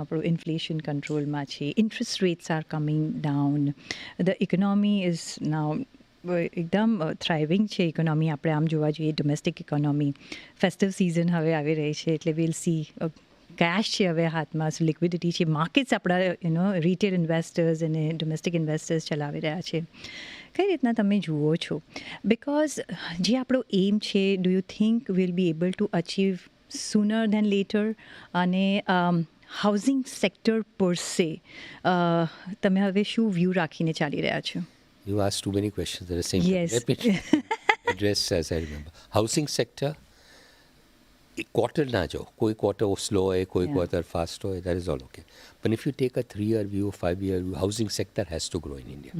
આપણું ઇન્ફ્લેશન કંટ્રોલમાં છે, interest rates R coming down, the economy is now એકદમ થ્રાઇવિંગ છે ઇકોનોમી. આપણે આમ જોવા જોઈએ ડોમેસ્ટિક ઇકોનોમી, ફેસ્ટિવ સિઝન હવે આવી રહી છે એટલે વિલ સી કેશ છે હવે હાથમાં, લિક્વિડિટી છે, માર્કેટ્સ આપણા રિટેલ ઇન્વેસ્ટર્સ અને ડોમેસ્ટિક ઇન્વેસ્ટર્સ ચલાવી રહ્યા છે. કઈ રીતના તમે જુઓ છો? બિકોઝ જે આપણો એમ છે, do you think will be able to achieve sooner than later? અને હાઉસિંગ સેક્ટર પર સે તમે હવે શું વ્યૂ રાખીને ચાલી રહ્યા છો? You asked too many questions at the same Yes. time. Let me address as I remember. Housing sector, quarter na jo. Koi quarter slow hai, koi quarter fast hai, that is all okay. But if you take a 3-year view, 5-year view, housing sector has to grow in India.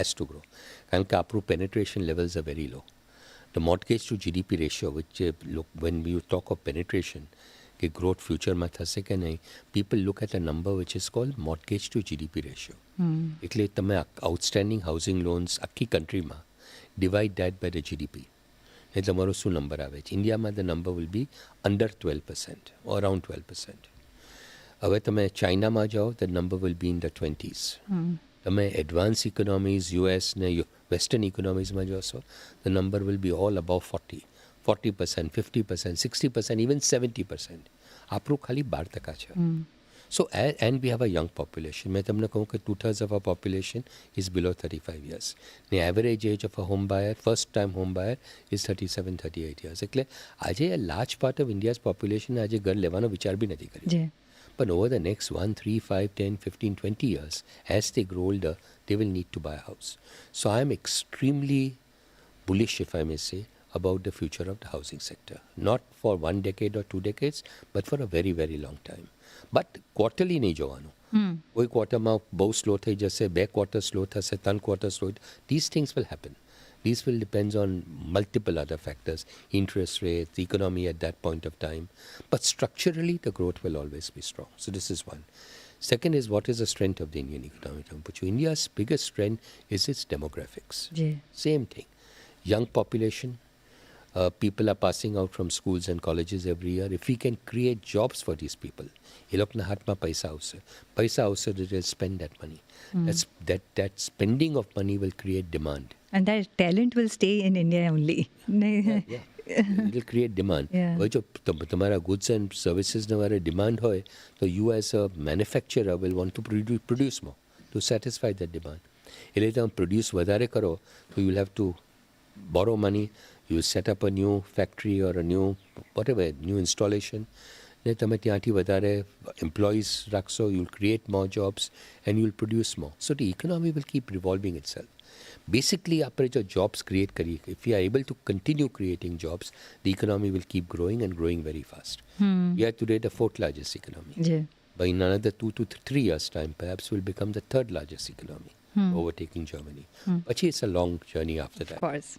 Has to grow. Because our penetration levels are very low. The mortgage to GDP ratio, which look, when you talk of penetration, कि growth future में થશે કે નહીં, people look at a number which is called mortgage to GDP ratio. એટલે તમે outstanding housing loans આખી countryમાં divide that by the GDP. એ તમારો શું નંબર આવે છે? ઇન્ડિયામાં the number will be under 12% or around 12%. હવે તમે ચાઇનામાં જાઓ, the number will be in the 20s. તમે એડવાન્સ ઇકોનોમીઝ US ને વેસ્ટર્ન ઇકોનોમીઝમાં જોશો, the number will be all above 40%, 50%, 60%, even 70%. આપણું ખાલી 12% છે. So, and we have a young population. मैं તમને કહું કે 2/3 of our population is below 35 years. The average age of a home buyer, first time home buyer, is 37-38 years. એટલે આજે a large part of India's population આજે ઘર લેવાનો વિચાર બી નથી કરી. But over the next 1, 3, 5, 10, 15, 20 years, as they grow older, they will need to buy a house. So I am extremely bullish, if I may say, about the future of the housing sector. Not for 1 decade or 2 decades, but for a very, very long time. But quarterly નહીં જોવાનું. કોઈ ક્વાર્ટરમાં બહુ slow થઈ જશે, 2 quarters slow થશે, 3 quarters slow. These things will happen. These will depend on multiple other factors, interest rates, the economy at that point of time. But structurally, the growth will always be strong. So this is one. Second is, what is the strength of the Indian economy? India's biggest strength is its demographics. Same thing. Young population. People are passing out from schools and colleges every year. If we can create jobs for these people, એ લોકોના હાથમાં પૈસા આવશે. પૈસા આવશે, they will spend that money. That spending of money will create demand. And that talent will stay in India only. It will create demand. હવે જો તમારા goods and services ને વારે demand હોય, તો you as a manufacturer will want to produce more to satisfy that demand. એટલે તમે produce વધારે કરો, so you will have to borrow money. You set up a new factory or a new, whatever, new installation. ને તમે ત્યાંથી વધારે employees રાખશો, you'll create more jobs and you'll produce more. So the economy will keep revolving itself. Basically, આપણે જો jobs create કરીએ, if we are able to continue creating jobs, the economy will keep growing and growing very fast. We are today the 4th largest economy. But in another 2 to 3 years' time, perhaps we'll become the 3rd largest economy, overtaking Germany. But it's a long journey after that. Of course.